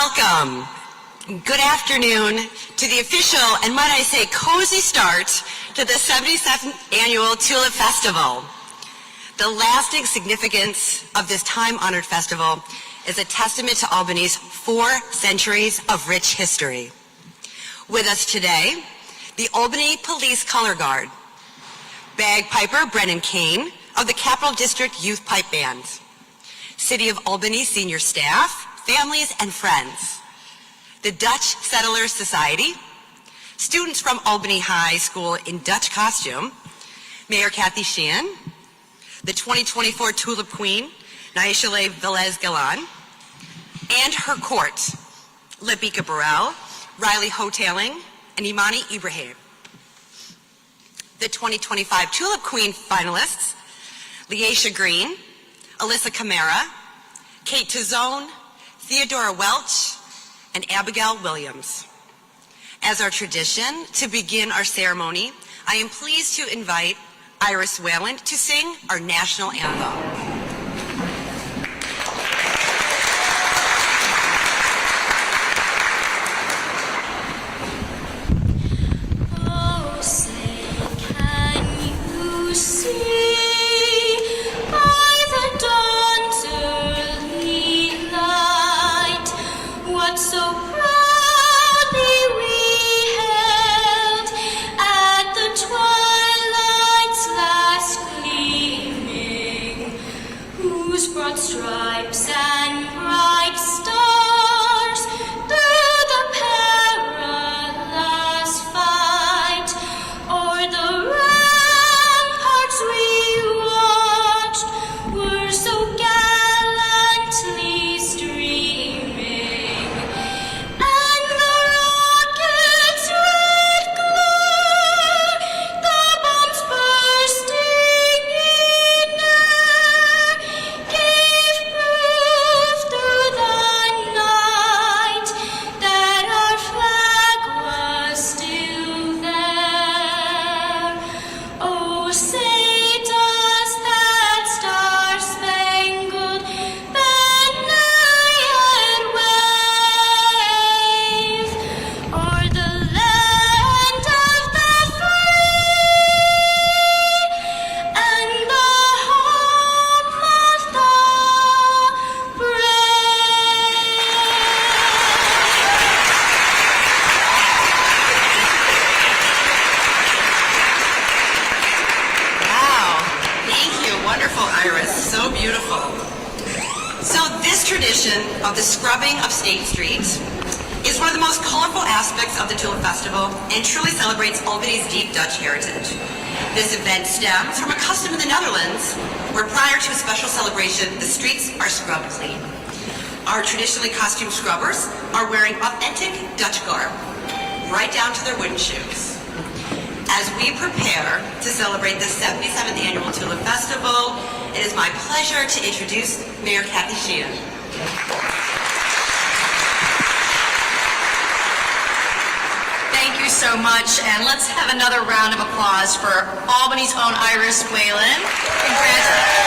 Welcome. Good afternoon to the official, and might I say, cozy start to the 77th Annual Tulip Festival. The lasting significance of this time-honored festival is a testament to Albany's 4 centuries of rich history. With us today, the Albany Police Color Guard, bagpiper Brennan Kane of the Capital District Youth Pipe Band, City of Albany senior staff, families, and friends, the Dutch Settlers Society, students from Albany High School in Dutch costume, Mayor Kathy Sheehan, the 2024 Tulip Queen, Naishale Velez-Galan, and her court, Labika Burrell, Riley Hoteling, and Imani Ibrahim. The 2025 Tulip Queen finalists, Leisha Green, Alyssa Camara, Kate Tizone, Theodora Welch, and Abigail Williams. As our tradition, to begin our ceremony, I am pleased to invite Iris Wayland to sing our national anthem. Stripes and bright stars through the perilous fight, o'er the ramparts we watched were so gallantly streaming, and the rockets' red glare, the bombs bursting in air, gave proof through the night that our flag was still there. Oh, say does that star-spangled banner yet wave o'er the land of the free and the home of the Wow, thank you. Wonderful, Iris. So beautiful. So this tradition of the scrubbing of State Street is one of the most colorful aspects of the Tulip Festival and truly celebrates Albany's deep Dutch heritage. This event stems from a custom in the Netherlands where prior to a special celebration, the streets are scrubbed clean. Our traditionally costumed scrubbers are wearing authentic Dutch garb, right down to their wooden shoes. As we prepare to celebrate the 77th Annual Tulip Festival, it is my pleasure to introduce Mayor Kathy Sheehan. Thank you so much, and let's have another round of applause for Albany's own Iris Wayland. Congratulations.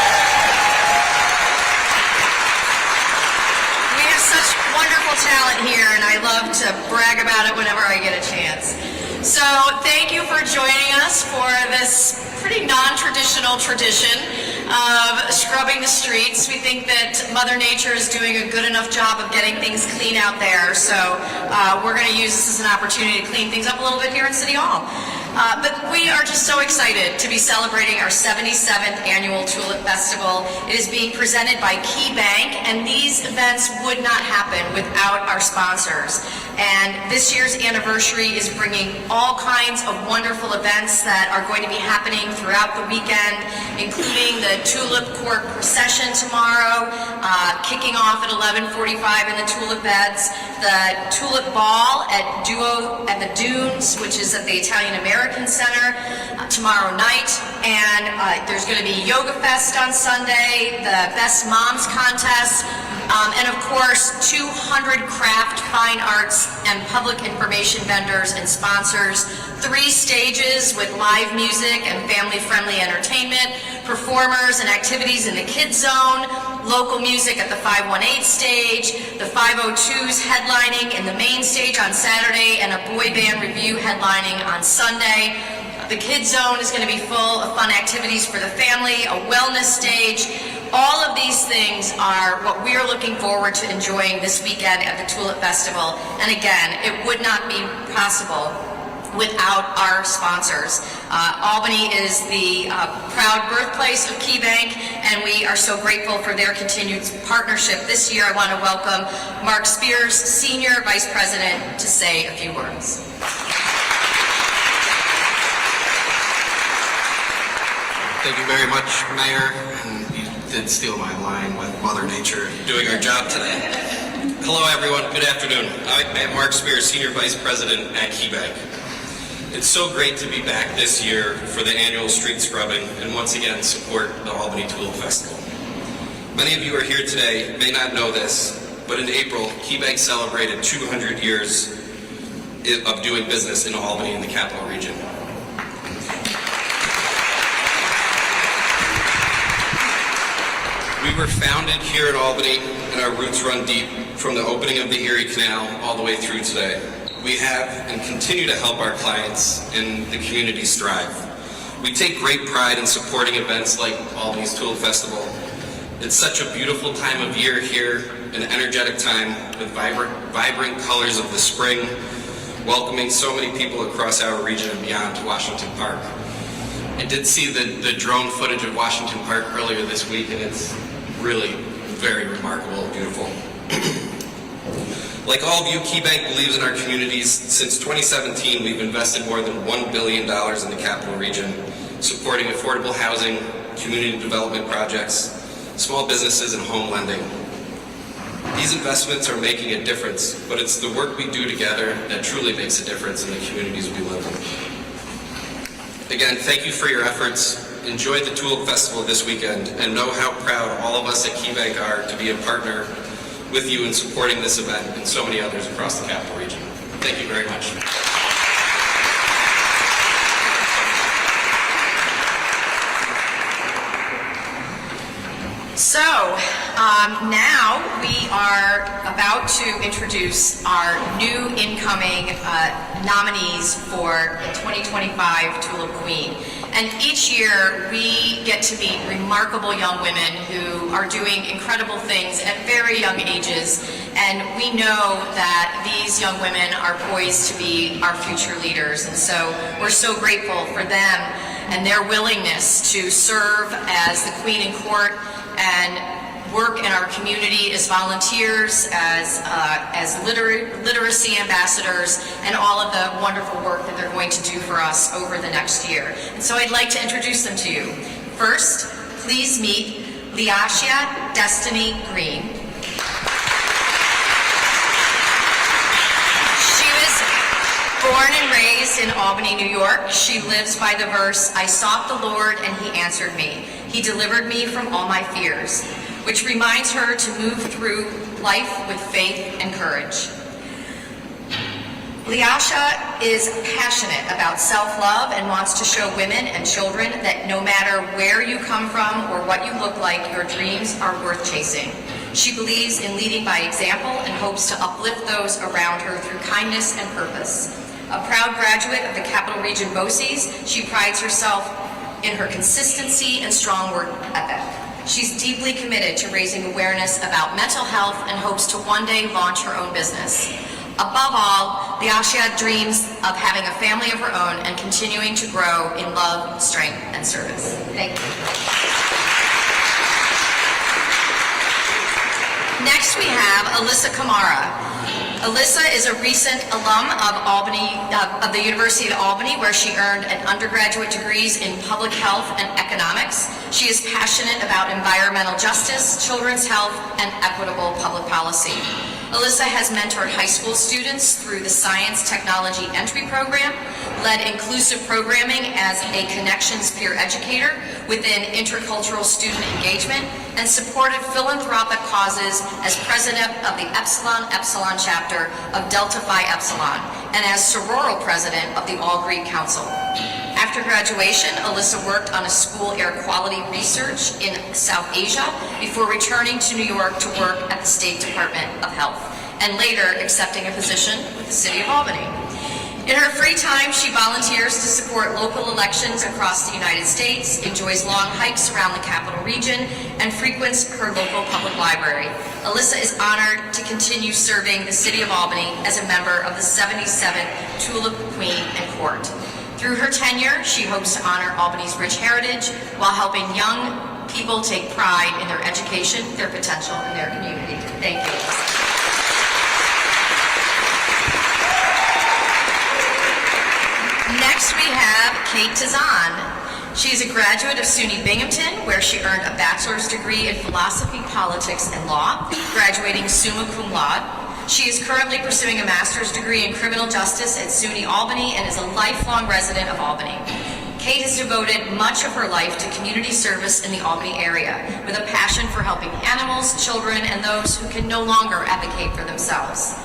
We have such wonderful talent here, and I love to brag about it whenever I get a chance. So thank you for joining us for this pretty non-traditional tradition of scrubbing the streets. We think that Mother Nature is doing a good enough job of getting things clean out there, so we're going to use this as an opportunity to clean things up a little bit here in City Hall. But we are just so excited to be celebrating our 77th Annual Tulip Festival. It is being presented by Key Bank, and these events would not happen without our sponsors. And this year's anniversary is bringing all kinds of wonderful events that are going to be happening throughout the weekend, including the Tulip Court Procession tomorrow, kicking off at 11:45 in the Tulip Beds, the Tulip Ball at the Dunes, which is at the Italian American Center tomorrow night, and there's going to be Yoga Fest on Sunday, the Best Moms Contest, and of course 200 craft, fine arts, and public information vendors and sponsors, 3 stages with live music and family-friendly entertainment, performers and activities in the Kids Zone, local music at the 518 stage, the 502s headlining in the main stage on Saturday, and a boy band review headlining on Sunday. The Kids Zone is going to be full of fun activities for the family, a wellness stage. All of these things are what we are looking forward to enjoying this weekend at the Tulip Festival. And again, it would not be possible without our sponsors. Albany is the proud birthplace of KeyBank, and we are so grateful for their continued partnership. This year, I want to welcome Mark Spears, Senior Vice President, to say a few words. Thank you very much, Mayor. And you did steal my line with Mother Nature doing our job today. Hello, everyone. Good afternoon. I'm Mark Spears, Senior Vice President at KeyBank. It's so great to be back this year for the annual street scrubbing and once again support the Albany Tulip Festival. Many of you are here today may not know this, but in April, KeyBank celebrated 200 years of doing business in Albany in the Capital Region. We were founded here in Albany, and our roots run deep from the opening of the Erie Canal all the way through today. We have and continue to help our clients and the community strive. We take great pride in supporting events like Albany's Tulip Festival. It's such a beautiful time of year here, an energetic time with vibrant colors of the spring, welcoming so many people across our region and beyond to Washington Park. I did see the drone footage of Washington Park earlier this week, and it's really very remarkable and beautiful. Like all of you, KeyBank believes in our communities. Since 2017, we've invested more than $1 billion in the Capital Region, supporting affordable housing, community development projects, small businesses, and home lending. These investments are making a difference, but it's the work we do together that truly makes a difference in the communities we live in. Again, thank you for your efforts. Enjoy the Tulip Festival this weekend, and know how proud all of us at KeyBank are to be a partner with you in supporting this event and so many others across the Capital Region. Thank you very much. So now we are about to introduce our new incoming nominees for the 2025 Tulip Queen. And each year we get to meet remarkable young women who are doing incredible things at very young ages. And we know that these young women are poised to be our future leaders. And so we're so grateful for them and their willingness to serve as the Queen in Court and work in our community as volunteers, as literacy ambassadors, and all of the wonderful work that they're going to do for us over the next year. And so I'd like to introduce them to you. First, please meet Leasia Destiny Green. She was born and raised in Albany, New York. She lives by the verse, "I sought the Lord and he answered me. He delivered me from all my fears," which reminds her to move through life with faith and courage. Leasia is passionate about self-love and wants to show women and children that no matter where you come from or what you look like, your dreams are worth chasing. She believes in leading by example and hopes to uplift those around her through kindness and purpose. A proud graduate of the Capital Region BOCES, she prides herself in her consistency and strong work ethic. She's deeply committed to raising awareness about mental health and hopes to one day launch her own business. Above all, Leasia dreams of having a family of her own and continuing to grow in love, strength, and service. Thank you. Next we have Alyssa Kamara. Alyssa is a recent alum of the University of Albany, where she earned an undergraduate degrees in public health and economics. She is passionate about environmental justice, children's health, and equitable public policy. Alyssa has mentored high school students through the Science Technology Entry Program, led inclusive programming as a Connections peer educator within intercultural student engagement, and supported philanthropic causes as president of the Epsilon Epsilon chapter of Delta Phi Epsilon, and as sororal president of the All Greek Council. After graduation, Alyssa worked on a school air quality research in South Asia before returning to New York to work at the State Department of Health, and later accepting a position with the City of Albany. In her free time, she volunteers to support local elections across the United States, enjoys long hikes around the Capital Region, and frequents her local public library. Alyssa is honored to continue serving the City of Albany as a member of the 77th Tulip Queen and Court. Through her tenure, she hopes to honor Albany's rich heritage while helping young people take pride in their education, their potential, and their community. Thank you. Next, we have Kate Tizan. She is a graduate of SUNY Binghamton, where she earned a bachelor's degree in philosophy, politics, and law, graduating summa cum laude. She is currently pursuing a master's degree in criminal justice at SUNY Albany and is a lifelong resident of Albany. Kate has devoted much of her life to community service in the Albany area, with a passion for helping animals, children, and those who can no longer advocate for themselves.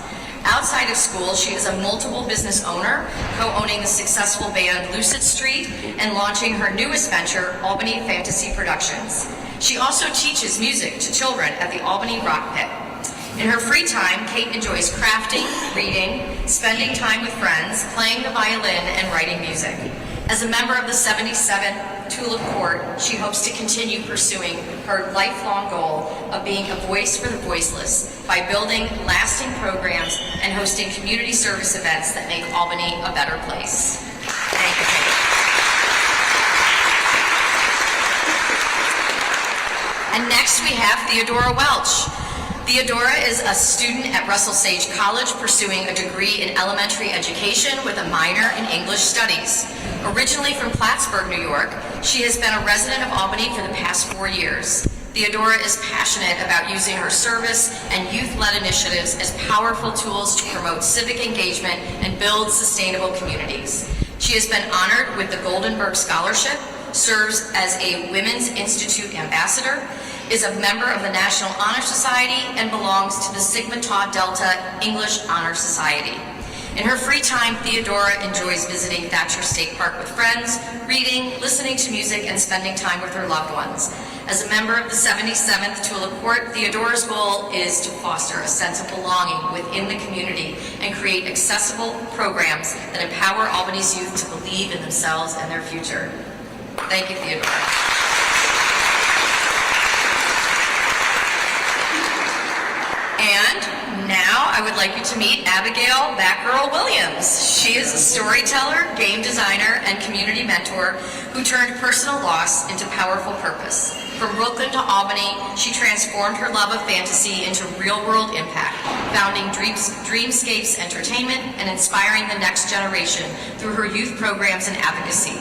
Outside of school, she is a multiple business owner, co-owning the successful band Lucid Street and launching her newest venture, Albany Fantasy Productions. She also teaches music to children at the Albany Rock Pit. In her free time, Kate enjoys crafting, reading, spending time with friends, playing the violin, and writing music. As a member of the 77th Tulip Court, she hopes to continue pursuing her lifelong goal of being a voice for the voiceless by building lasting programs and hosting community service events that make Albany a better place. Thank you, Kate. And next we have Theodora Welch. Theodora is a student at Russell Sage College pursuing a degree in elementary education with a minor in English studies. Originally from Plattsburgh, New York, she has been a resident of Albany for the past 4 years. Theodora is passionate about using her service and youth-led initiatives as powerful tools to promote civic engagement and build sustainable communities. She has been honored with the Goldenberg Scholarship, serves as a Women's Institute ambassador, is a member of the National Honor Society, and belongs to the Sigma Tau Delta English Honor Society. In her free time, Theodora enjoys visiting Thatcher State Park with friends, reading, listening to music, and spending time with her loved ones. As a member of the 77th Tulip Court, Theodora's goal is to foster a sense of belonging within the community and create accessible programs that empower Albany's youth to believe in themselves and their future. Thank you, Theodora. And now I would like you to meet Abigail Batgirl Williams. She is a storyteller, game designer, and community mentor who turned personal loss into powerful purpose. From Brooklyn to Albany, she transformed her love of fantasy into real-world impact, founding Dreamscapes Entertainment and inspiring the next generation through her youth programs and advocacy.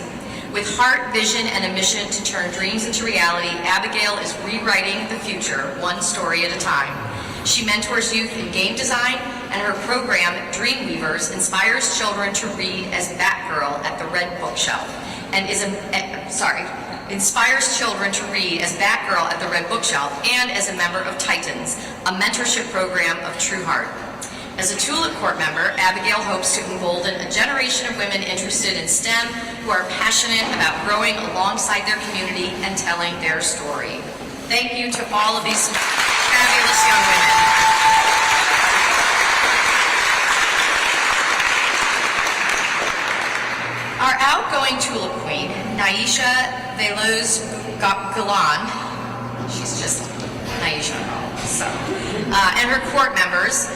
With heart, vision, and a mission to turn dreams into reality, Abigail is rewriting the future, one story at a time. She mentors youth in game design, and her program, Dreamweavers, inspires children to read as Batgirl at the Red Bookshelf, and inspires children to read as Batgirl at the Red Bookshelf, and as a member of Titans, a mentorship program of True Heart. As a Tulip Court member, Abigail hopes to embolden a generation of women interested in STEM who are passionate about growing alongside their community and telling their story. Thank you to all of these fabulous young women. Our outgoing Tulip Queen, Naisha Veloz Galan, she's just Naisha, and her court members,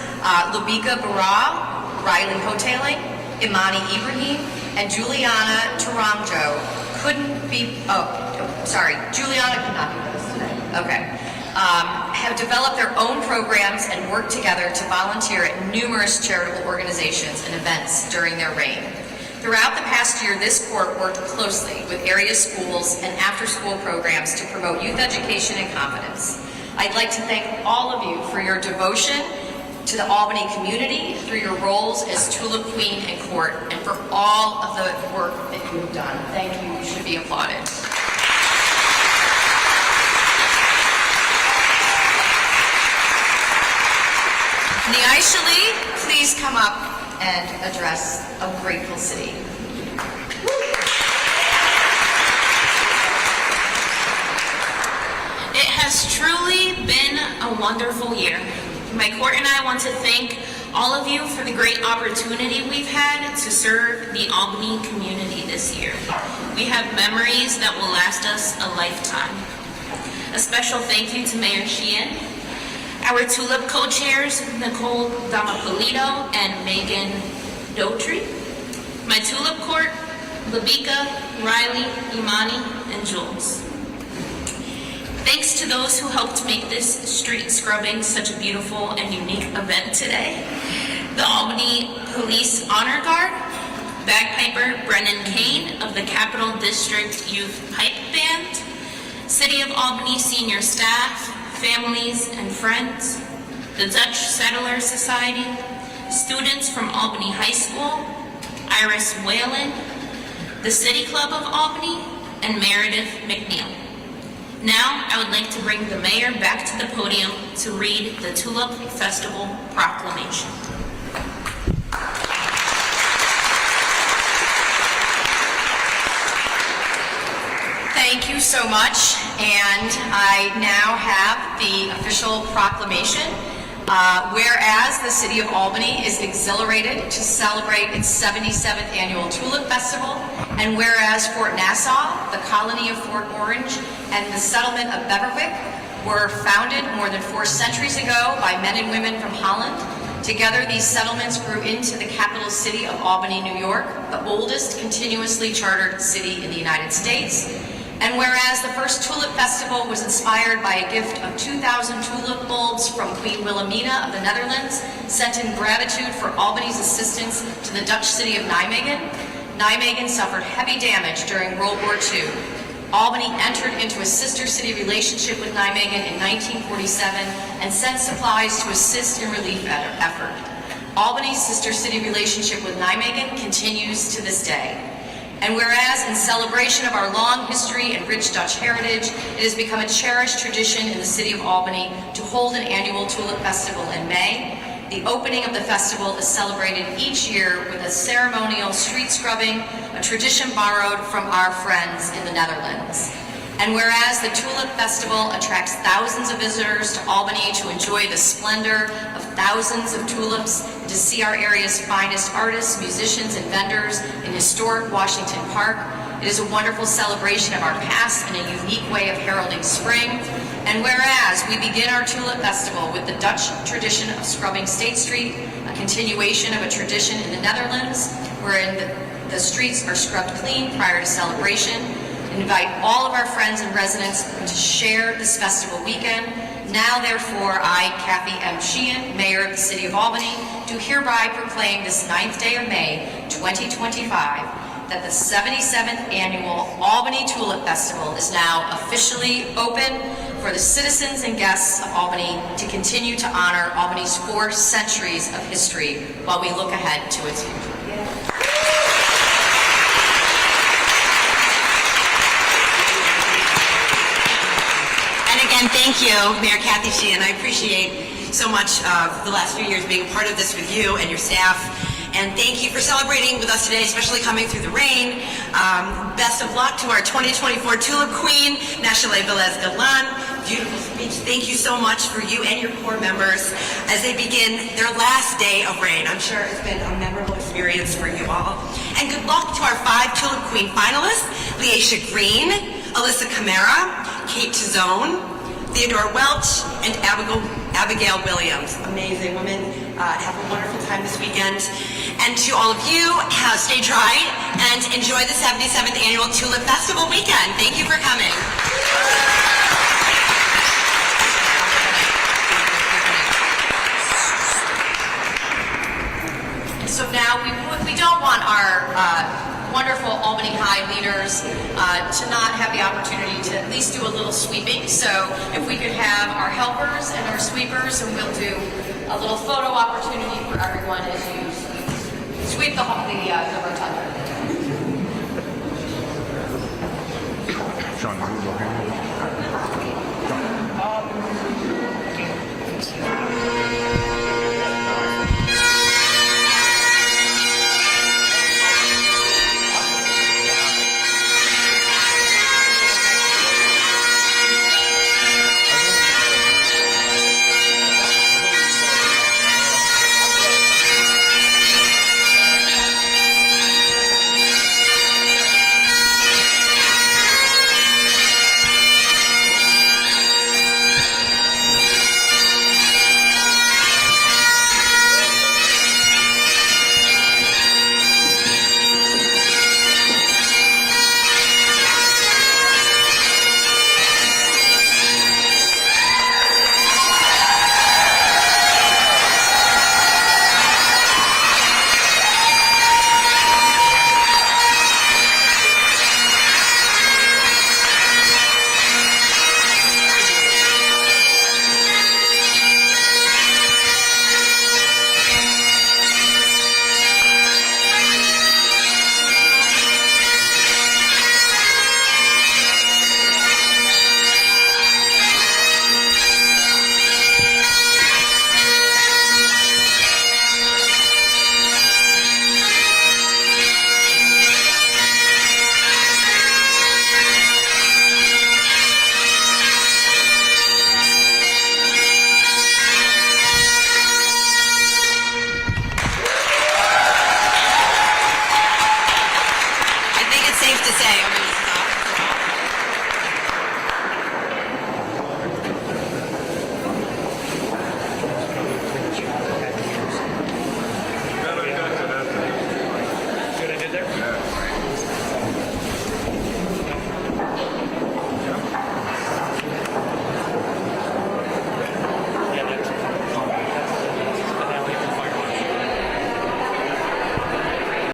Lubika Barra, Riley Hoteling, Imani Ibrahim, and Juliana Taramjo Juliana could not be with us today. Okay. Have developed their own programs and work together to volunteer at numerous charitable organizations and events during their reign. Throughout the past year, this court worked closely with area schools and after-school programs to promote youth education and confidence. I'd like to thank all of you for your devotion to the Albany community through your roles as Tulip Queen and Court, and for all of the work that you have done. Thank you. You should be applauded. Naisha Lee, please come up and address a grateful city. has truly been a wonderful year. My court and I want to thank all of you for the great opportunity we've had to serve the Albany community this year. We have memories that will last us a lifetime. A special thank you to Mayor Sheehan, our Tulip co-chairs, Nicole Damapolito and Megan Dotry, my Tulip Court, Labika, Riley, Imani, and Jules. Thanks to those who helped make this street scrubbing such a beautiful and unique event today. The Albany Police Honor Guard, bagpiper Brennan Kane of the Capital District Youth Pipe Band, City of Albany senior staff, families, and friends, the Dutch Settler Society, students from Albany High School, Iris Whalen, the City Club of Albany, and Meredith McNeil. Now, I would like to bring the mayor back to the podium to read the Tulip Festival proclamation. Thank you so much, and I now have the official proclamation. Whereas the City of Albany is exhilarated to celebrate its 77th Annual Tulip Festival, and whereas Fort Nassau, the colony of Fort Orange, and the settlement of Beverwyck were founded more than 4 centuries ago by men and women from Holland. Together, these settlements grew into the capital city of Albany, New York, the oldest continuously chartered city in the United States. And whereas the first Tulip Festival was inspired by a gift of 2,000 tulip bulbs from Queen Wilhelmina of the Netherlands, sent in gratitude for Albany's assistance to the Dutch city of Nijmegen, Nijmegen suffered heavy damage during World War II. Albany entered into a sister city relationship with Nijmegen in 1947 and sent supplies to assist in relief effort. Albany's sister city relationship with Nijmegen continues to this day. And whereas in celebration of our long history and rich Dutch heritage, it has become a cherished tradition in the city of Albany to hold an annual Tulip Festival in May, the opening of the festival is celebrated each year with a ceremonial street scrubbing, a tradition borrowed from our friends in the Netherlands. And whereas the Tulip Festival attracts thousands of visitors to Albany to enjoy the splendor of thousands of tulips, to see our area's finest artists, musicians, and vendors in historic Washington Park, it is a wonderful celebration of our past and a unique way of heralding spring. And whereas we begin our Tulip Festival with the Dutch tradition of scrubbing State Street, a continuation of a tradition in the Netherlands, wherein the streets are scrubbed clean prior to celebration, and invite all of our friends and residents to share this festival weekend. Now, therefore, I, Kathy M. Sheehan, Mayor of the City of Albany, do hereby proclaim this 9th day of May, 2025, that the 77th Annual Albany Tulip Festival is now officially open for the citizens and guests of Albany to continue to honor Albany's 4 centuries of history while we look ahead to its future. And again, thank you, Mayor Kathy Sheehan. I appreciate so much the last few years being a part of this with you and your staff. And thank you for celebrating with us today, especially coming through the rain. Best of luck to our 2024 Tulip Queen, Nachale Velez-Galan. Beautiful speech. Thank you so much for you and your core members as they begin their last day of rain. I'm sure it's been a memorable experience for you all. And good luck to our 5 Tulip Queen finalists, Leisha Green, Alyssa Camara, Kate Tizone, Theodore Welch, and Abigail Williams. Amazing women. Have a wonderful time this weekend. And to all of you, stay dry and enjoy the 77th Annual Tulip Festival weekend. Thank you for coming. So now we don't want our wonderful Albany High leaders to not have the opportunity to at least do a little sweeping. So if we could have our helpers and our sweepers, and we'll do a little photo opportunity for everyone as you sweep the rotunda. Sean, can you go ahead?